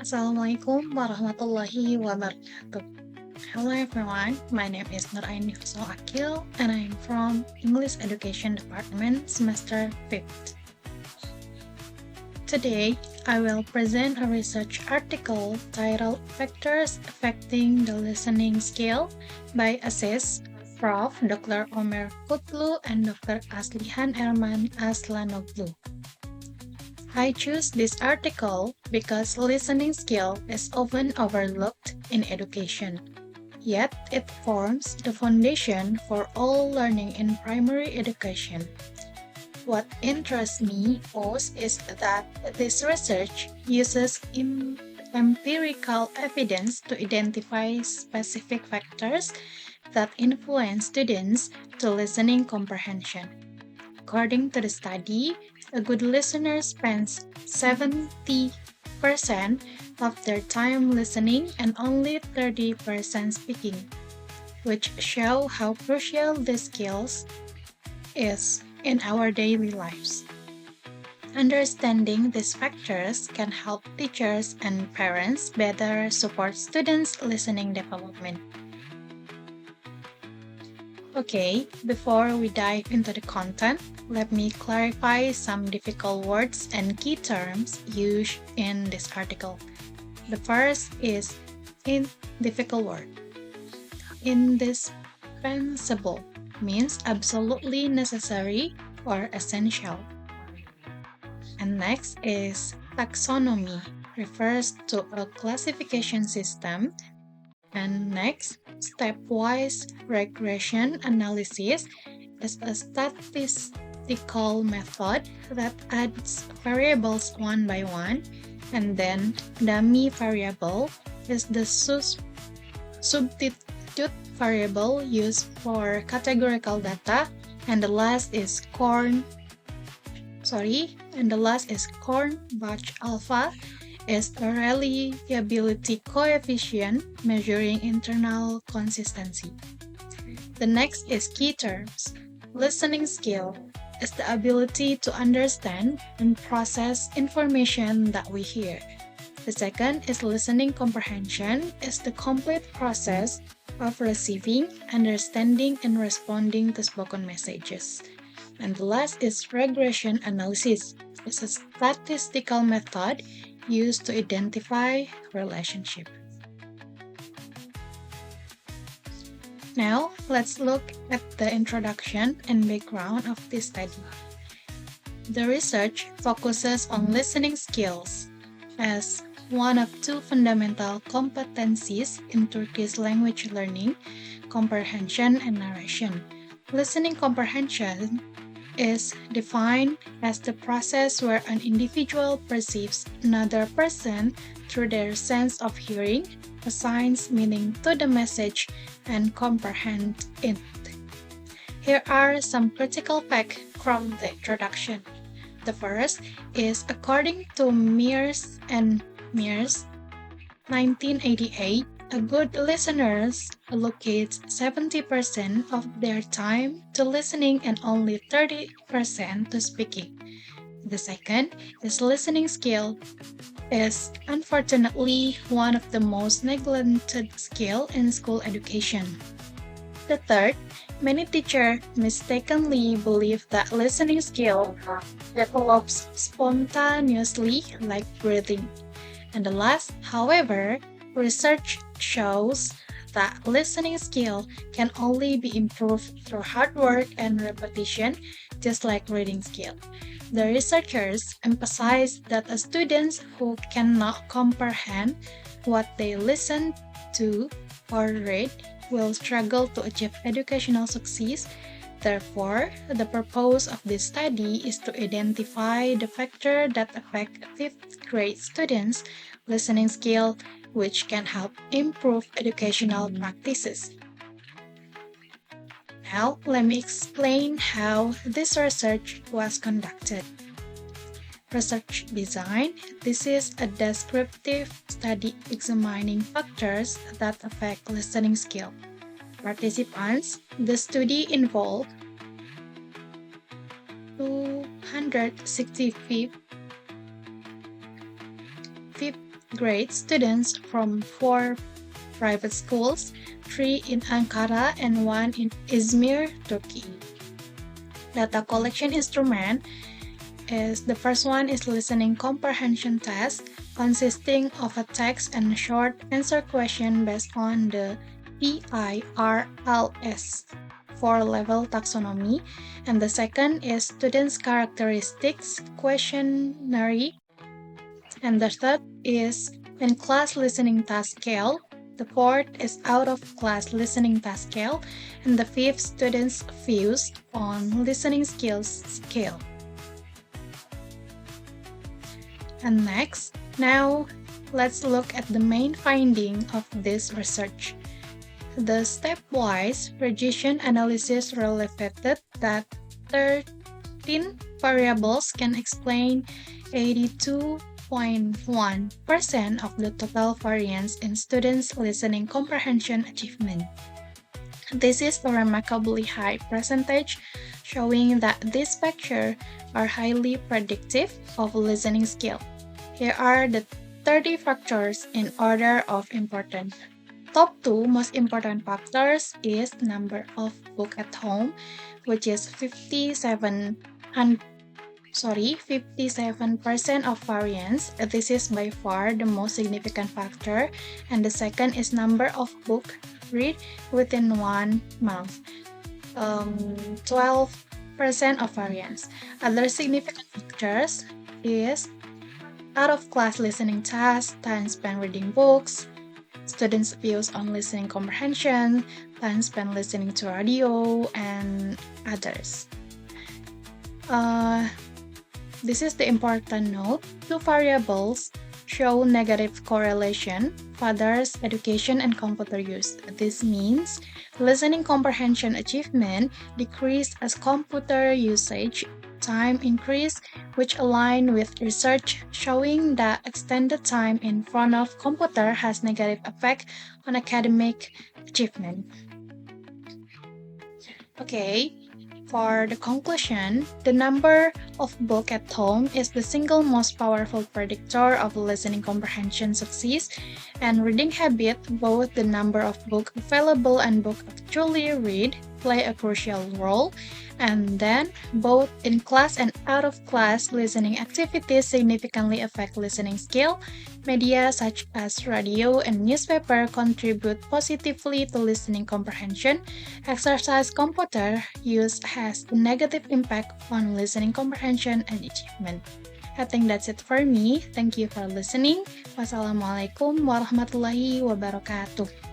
Assalamualaikum warahmatullahi wabarakatuh. Hello everyone, my name is Aeni Aqil and I'm from English Education Department semester 5th. Today, I will present a research article titled Factors Affecting the Listening Skill by Assis, Prof. Dr. Omer Kutlu and Dr. Aslihan Erman Aslanoglu. I choose this article because listening skill is often overlooked in education. Yet it forms the foundation for all learning in primary education. What interests me most is that this research uses empirical evidence to identify specific factors that influence students to listening comprehension. According to the study, a good listener spends 70% of their time listening and only 30% speaking, which show how crucial these skills is in our daily lives. Understanding these factors can help teachers and parents better support students' listening development. Okay, before we dive into the content, let me clarify some difficult words and key terms used in this article. The first is difficult word. Indispensable means absolutely necessary or essential. And next is taxonomy, refers to a classification system. And next, stepwise regression analysis is a statistical method that adds variables one by one, and then dummy variable is the substitute variable used for categorical data, and the last is Corn batch alpha is a reliability coefficient measuring internal consistency. The next is key terms. Listening skill is the ability to understand and process information that we hear. The second is listening comprehension is the complete process of receiving, understanding, and responding to spoken messages. And the last is regression analysis. It's a statistical method used to identify relationship. Now, let's look at the introduction and background of this study. The research focuses on listening skills as one of two fundamental competencies in Turkish language learning, comprehension and narration. Listening comprehension is defined as the process where an individual perceives another person through their sense of hearing, assigns meaning to the message, and comprehends it. Here are some critical facts from the introduction. The first is according to Mears and Mears, 1988, a good listener allocates 70% of their time to listening and only 30% to speaking. The second is listening skill is unfortunately one of the most neglected skill in school education. The third, many teachers mistakenly believe that listening skill develops spontaneously like breathing. And the last, however, research shows that listening skill can only be improved through hard work and repetition, just like reading skill. The researchers emphasize that students who cannot comprehend what they listen to or read will struggle to achieve educational success. Therefore, the purpose of this study is to identify the factors that affect 5th grade students' listening skill, which can help improve educational practices. Now, let me explain how this research was conducted. Research design. This is a descriptive study examining factors that affect listening skill. Participants. The study involved 265 grade students from 4 private schools, 3 in Ankara and 1 in Izmir, Turkey. Data collection instrument is the first one is listening comprehension test, consisting of a text and a short answer question based on the PIRLS 4-level taxonomy, and the second is students' characteristics questionnaire, and the third is in-class listening task scale. The fourth is out-of-class listening task scale, and the fifth students' views on listening skills scale. And next, now let's look at the main finding of this research. The stepwise regression analysis revealed that 13 variables can explain 82.1% of the total variance in students' listening comprehension achievement. This is a remarkably high percentage, showing that these factors are highly predictive of listening skill. Here are the 30 factors in order of importance. Top 2 most important factors is number of book at home, which is 57% of variance. This is by far the most significant factor. And the second is number of book read within 1 month, 12% of variance. Other significant factors is out-of-class listening tasks, time spent reading books, students' views on listening comprehension, time spent listening to radio, and others. This is the important note. 2 variables show negative correlation: father's education and computer use. This means listening comprehension achievement decreased as computer usage time increased, which align with research showing that extended time in front of computer has negative effect on academic achievement. Okay, for the conclusion, the number of book at home is the single most powerful predictor of listening comprehension success, and reading habit, both the number of book available and book actually read, play a crucial role, and then both in-class and out-of-class listening activities significantly affect listening skill. Media such as radio and newspaper contribute positively to listening comprehension. Exercise computer use has a negative impact on listening comprehension and achievement. I think that's it for me. Thank you for listening. Wassalamualaikum warahmatullahi wabarakatuh.